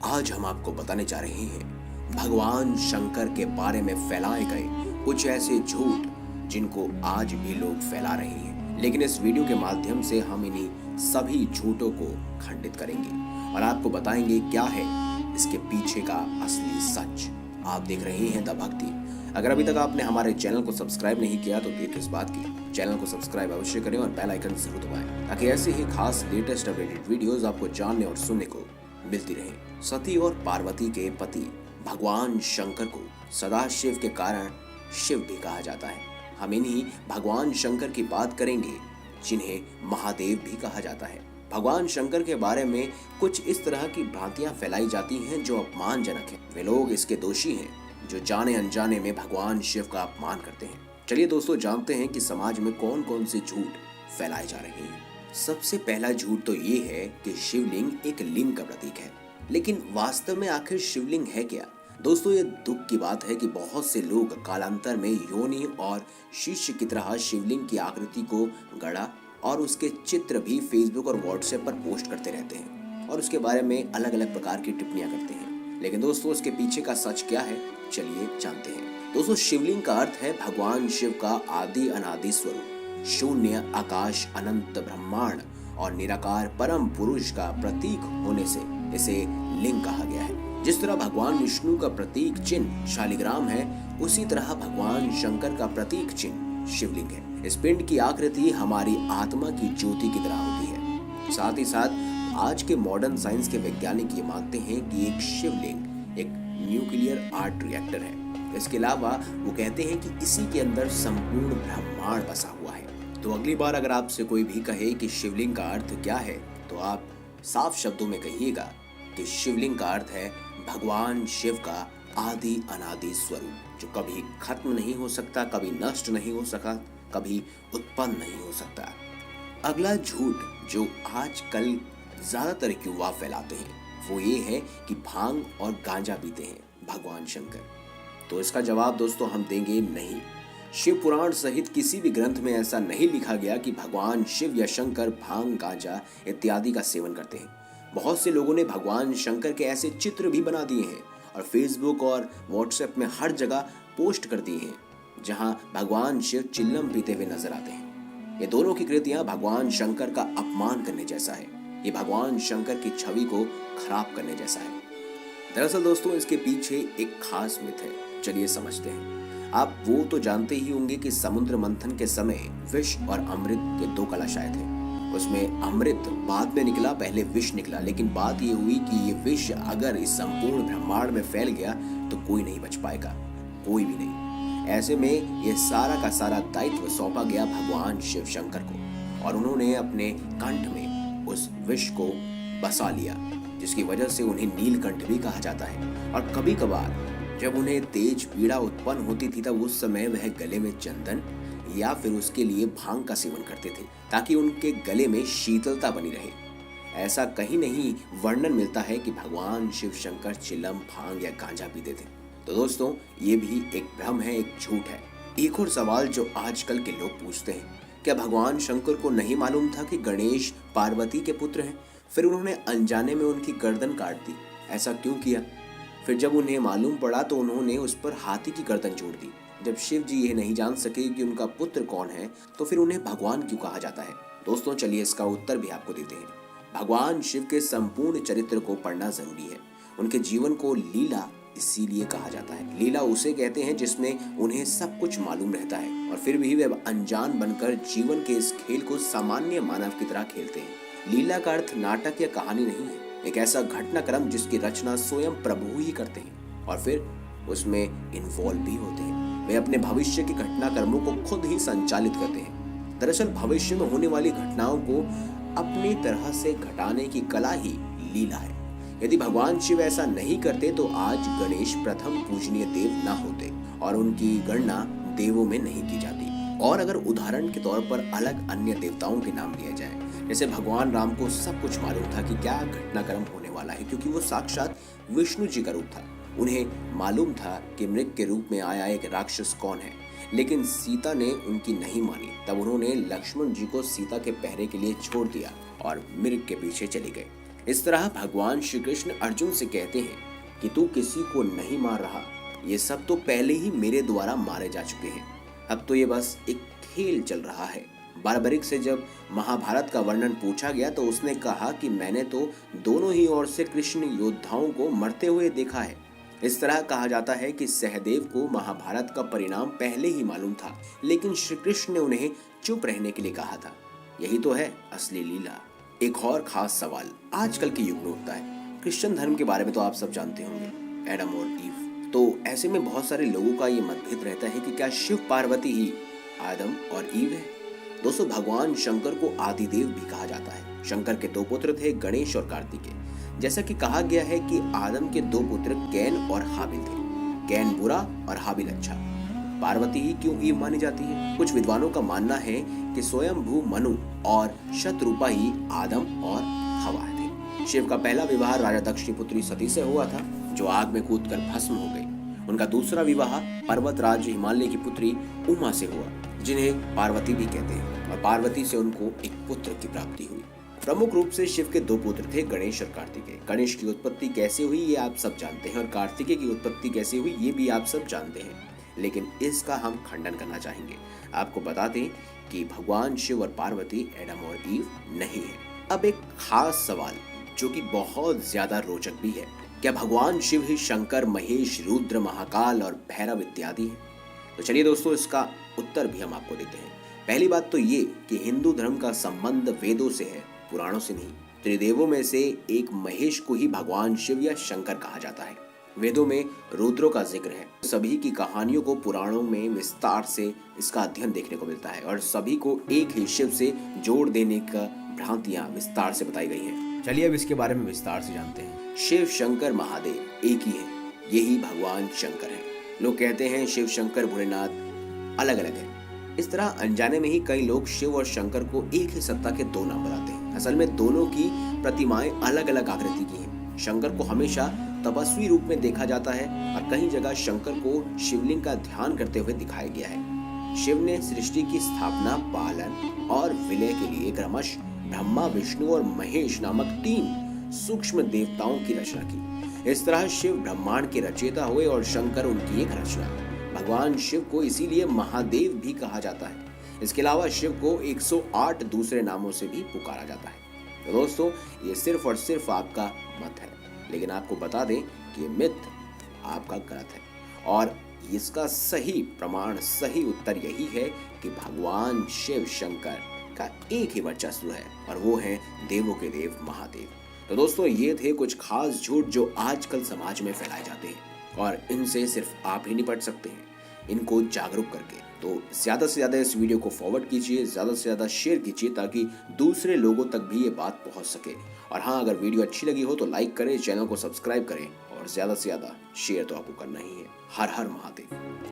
आज हम आपको बताने जा रहे हैं भगवान शंकर के बारे में फैलाए गए कुछ ऐसे झूठ जिनको आज भी लोग फैला रहे हैं। लेकिन इस वीडियो के माध्यम से हम इन्हीं सभी झूठों को खंडित करेंगे और आपको बताएंगे क्या है इसके पीछे का असली सच। आप देख रहे हैं द भक्ति। अगर अभी तक आपने हमारे चैनल को सब्सक्राइब नहीं किया तो देर किस बात की, चैनल को सब्सक्राइब अवश्य करें और बेल आइकन जरूर दबाएं ताकि ऐसे ही खास लेटेस्ट अपडेटेड वीडियोस आपको जानने और सुनने को मिलती रहे। सती और पार्वती के पति भगवान शंकर को सदाशिव के कारण शिव भी कहा जाता है। हम इन्हीं भगवान शंकर की बात करेंगे जिन्हें महादेव भी कहा जाता है। भगवान शंकर के बारे में कुछ इस तरह की भ्रांतियां फैलाई जाती हैं जो अपमानजनक है। वे लोग इसके दोषी हैं जो जाने अनजाने में भगवान शिव का अपमान करते हैं। चलिए दोस्तों, जानते हैं कि समाज में कौन कौन से झूठ फैलाए जा रहे हैं। सबसे पहला झूठ तो ये है कि शिवलिंग एक लिंग का प्रतीक है। लेकिन वास्तव में आखिर शिवलिंग है क्या? दोस्तों, ये दुख की बात है कि बहुत से लोग कालांतर में योनि और शिष्य की तरह शिवलिंग की आकृति को गढ़ा और उसके चित्र भी फेसबुक और व्हाट्सएप पर पोस्ट करते रहते हैं और उसके बारे में अलग अलग प्रकार की टिप्पणियां करते हैं। लेकिन दोस्तों, उसके पीछे का सच क्या है, चलिए जानते हैं। दोस्तों, शिवलिंग का अर्थ है भगवान शिव का आदि अनादि स्वरूप। शून्य, आकाश, अनंत, ब्रह्मांड और निराकार परम पुरुष का प्रतीक होने से इसे लिंग कहा गया है। जिस तरह भगवान विष्णु का प्रतीक चिन्ह शालिग्राम है, उसी तरह भगवान शंकर का प्रतीक चिन्ह शिवलिंग है। इस पिंड की आकृति हमारी आत्मा की ज्योति की तरह होती है। साथ ही साथ आज के मॉडर्न साइंस के वैज्ञानिक ये मानते हैं कि एक शिवलिंग एक न्यूक्लियर आर्ट रिएक्टर है। इसके अलावा वो कहते हैं कि इसी के अंदर संपूर्ण ब्रह्मांड बसा हुआ है। तो अगली बार अगर आपसे कोई भी कहे कि शिवलिंग का अर्थ क्या है, तो आप साफ शब्दों में कहिएगा कि शिवलिंग का अर्थ है भगवान शिव का आदि अनादि स्वरूप, जो कभी खत्म नहीं हो सकता, कभी नष्ट नहीं हो सका, कभी उत्पन्न नहीं हो सकता। अगला झूठ जो आजकल ज्यादातर युवा फैलाते हैं वो ये है कि भांग और गांजा पीते हैं भगवान शंकर। तो इसका जवाब दोस्तों हम देंगे नहीं। शिव पुराण सहित किसी भी ग्रंथ में ऐसा नहीं लिखा गया कि भगवान शिव या शंकर भांग, गांजा इत्यादि का सेवन करते हैं। बहुत से लोगों ने भगवान शंकर के ऐसे चित्र भी बना दिए हैं और फेसबुक और व्हाट्सएप में हर जगह पोस्ट कर दिए हैं जहां भगवान शिव चिल्लम पीते हुए नजर आते हैं। ये दोनों की कृतियां भगवान शंकर का अपमान करने जैसा है। ये भगवान शंकर की छवि को खराब करने जैसा है। दरअसल दोस्तों, इसके पीछे एक खास मिथ है, चलिए समझते हैं। आप वो तो जानते ही होंगे कि समुद्र मंथन के समय विष और अमृत के दो कलश थे। उसमें अमृत बाद में निकला, पहले विष निकला। लेकिन बात ये हुई कि ये विष अगर इस संपूर्ण ब्रह्मांड में फैल गया तो कोई नहीं बच पाएगा, कोई भी नहीं। ऐसे में ये सारा का सारा दायित्व सौंपा गया भगवान शिव शंकर को और उन्होंने अपने कंठ में उस विष को बसा लिया, जिसकी वजह से उन्हें नीलकंठ भी कहा जाता है। और कभी कभार जब उन्हें तेज पीड़ा उत्पन्न होती थी तब उस समय वह गले में चंदन या फिर उसके लिए भांग का सेवन करते थे ताकि उनके गले में शीतलता बनी रहे। ऐसा कहीं नहीं वर्णन मिलता है कि भगवान शिव शंकर चिलम, भांग या गांजा पीते थे। तो दोस्तों, ये भी एक भ्रम है, एक झूठ है। एक और सवाल जो आजकल के लोग पूछते हैं, क्या भगवान शंकर को नहीं मालूम था कि गणेश पार्वती के पुत्र हैं? फिर उन्होंने अनजाने में उनकी गर्दन काट दी, ऐसा क्यों किया? फिर जब उन्हें मालूम पड़ा तो उन्होंने उस पर हाथी की गर्दन जोड़ दी। जब शिव जी ये नहीं जान सके कि उनका पुत्र कौन है तो फिर उन्हें भगवान क्यों कहा जाता है? दोस्तों, चलिए इसका उत्तर भी आपको देते हैं। भगवान शिव के संपूर्ण चरित्र को पढ़ना जरूरी है। उनके जीवन को लीला इसीलिए कहा जाता है। लीला उसे कहते हैं जिसमें उन्हें सब कुछ मालूम रहता है और फिर भी वे अनजान बनकर जीवन के इस खेल को सामान्य मानव की तरह खेलते हैं। लीला का अर्थ नाटक या कहानी नहीं है, एक ऐसा घटनाक्रम जिसकी रचना स्वयं प्रभु ही करते हैं और फिर उसमें इन्वॉल्व भी होते हैं। वे अपने भविष्य के घटनाक्रमों को खुद ही संचालित करते हैं। दरअसल भविष्य में होने वाली घटनाओं को अपनी तरह से घटाने की कला ही लीला है। यदि भगवान शिव ऐसा नहीं करते तो आज गणेश प्रथम पूजनीय देव न होते और उनकी गणना देवों में नहीं की जाती। और अगर उदाहरण के तौर पर अलग अन्य देवताओं के नाम लिया जाए, जैसे भगवान राम को सब कुछ मालूम था कि क्या घटनाक्रम होने वाला है, क्योंकि वो साक्षात विष्णु जी का रूप था। उन्हें मालूम था कि मृग के रूप में आया एक राक्षस कौन है, लेकिन सीता ने उनकी नहीं मानी। तब उन्होंने लक्ष्मण जी को सीता के पहरे के लिए छोड़ दिया और मृग के पीछे चले गए। इस तरह भगवान श्री कृष्ण अर्जुन से कहते हैं कि तू किसी को नहीं मार रहा, ये सब तो पहले ही मेरे द्वारा मारे जा चुके हैं, अब तो ये बस एक खेल चल रहा है। बारबरिक से जब महाभारत का वर्णन पूछा गया तो उसने कहा कि मैंने तो दोनों ही ओर से कृष्ण योद्धाओं को मरते हुए देखा है। इस तरह कहा जाता है कि सहदेव को महाभारत का परिणाम पहले ही मालूम था, लेकिन श्री कृष्ण ने उन्हें चुप रहने के लिए कहा था। यही तो है असली लीला। एक और खास सवाल आजकल के युग में उठता है। क्रिश्चियन धर्म के बारे में तो आप सब जानते होंगे, एडम और ईव। तो ऐसे में बहुत सारे लोगों का ये मतभेद रहता है कि क्या शिव पार्वती ही आदम और ईव है। दोस्तों, भगवान शंकर को आदिदेव भी कहा जाता है। शंकर के दो पुत्र थे, गणेश और कार्तिकेय। जैसा कि कहा गया है कि आदम के दो पुत्र कैन और हाबिल थे। कैन बुरा और हाबिल अच्छा। पार्वती ही क्यों ईव मानी जाती है? कुछ विद्वानों का मानना है कि स्वयंभू मनु और शतरूपा ही आदम और हवा थे। शिव का पहला विवाह राजा दक्ष की पुत्री सती से हुआ था, जो आग में कूदकर भस्म हो गई। उनका दूसरा विवाह पर्वतराज हिमालय की पुत्री उमा से हुआ, जिन्हें पार्वती भी कहते हैं, और पार्वती से उनको एक पुत्र की प्राप्ति हुई। प्रमुख रूप से शिव के दो पुत्र थे, गणेश और कार्तिकेय। गणेश की उत्पत्ति कैसे हुई ये आप सब जानते हैं, और कार्तिकेय की उत्पत्ति कैसे हुई ये भी आप सब जानते हैं, लेकिन इसका हम खंडन करना चाहेंगे। आपको बता दें कि भगवान शिव और पार्वती एडम और ईव नहीं है। अब एक खास सवाल जो कि बहुत ज्यादा रोचक भी है, क्या भगवान शिव ही शंकर, महेश, रुद्र, महाकाल और भैरव इत्यादि हैं? तो चलिए दोस्तों, इसका उत्तर भी हम आपको देते हैं। पहली बात तो ये कि हिंदू धर्म का संबंध वेदों से है, पुराणों से नहीं। त्रिदेवों में से एक महेश को ही भगवान शिव या शंकर कहा जाता है। वेदों में रुद्रों का जिक्र है। सभी की कहानियों को पुराणों में विस्तार से इसका अध्ययन देखने को मिलता है, और सभी को एक ही शिव से जोड़ देने का भ्रांतियां विस्तार से बताई गई हैं। चलिए अब इसके बारे में विस्तार से जानते हैं। शिव शंकर महादेव एक ही है, यही भगवान शंकर है। लोग कहते हैं शिव शंकर भोलेनाथ अलग अलग है। इस तरह अनजाने में ही कई लोग शिव और शंकर को एक ही सत्ता के दो नाम बताते हैं। असल में दोनों की प्रतिमाएं अलग अलग आकृति की हैं। शंकर को हमेशा तपस्वी रूप में देखा जाता है, और कई जगह शंकर को शिवलिंग का ध्यान करते हुए दिखाया गया है। शिव ने सृष्टि की स्थापना, पालन और विलय के लिए क्रमशः ब्रह्मा, विष्णु और महेश नामक 3 सूक्ष्म देवताओं की रचना की। इस तरह शिव ब्रह्मांड के रचयिता हुए और शंकर उनकी एक रचना। भगवान शिव को इसीलिए महादेव भी कहा जाता है। इसके अलावा शिव को 108 दूसरे नामों से भी पुकारा जाता है। तो दोस्तों, ये सिर्फ और सिर्फ आपका मत है, लेकिन आपको बता दें कि ये मिथ आपका गलत है, और इसका सही प्रमाण, सही उत्तर यही है कि भगवान शिव शंकर का एक ही वर्चस्व है, और वो है देवों के देव महादेव। तो दोस्तों, ये थे कुछ खास झूठ जो आजकल समाज में फैलाए जाते हैं, और इनसे सिर्फ आप ही निपट सकते हैं, इनको जागरूक करके। तो ज़्यादा से ज़्यादा इस वीडियो को फॉरवर्ड कीजिए, ज़्यादा से ज़्यादा शेयर कीजिए, ताकि दूसरे लोगों तक भी ये बात पहुंच सके। और हाँ, अगर वीडियो अच्छी लगी हो तो लाइक करें, चैनल को सब्सक्राइब करें, और ज़्यादा से ज़्यादा शेयर तो आपको करना ही है। हर हर महादेव।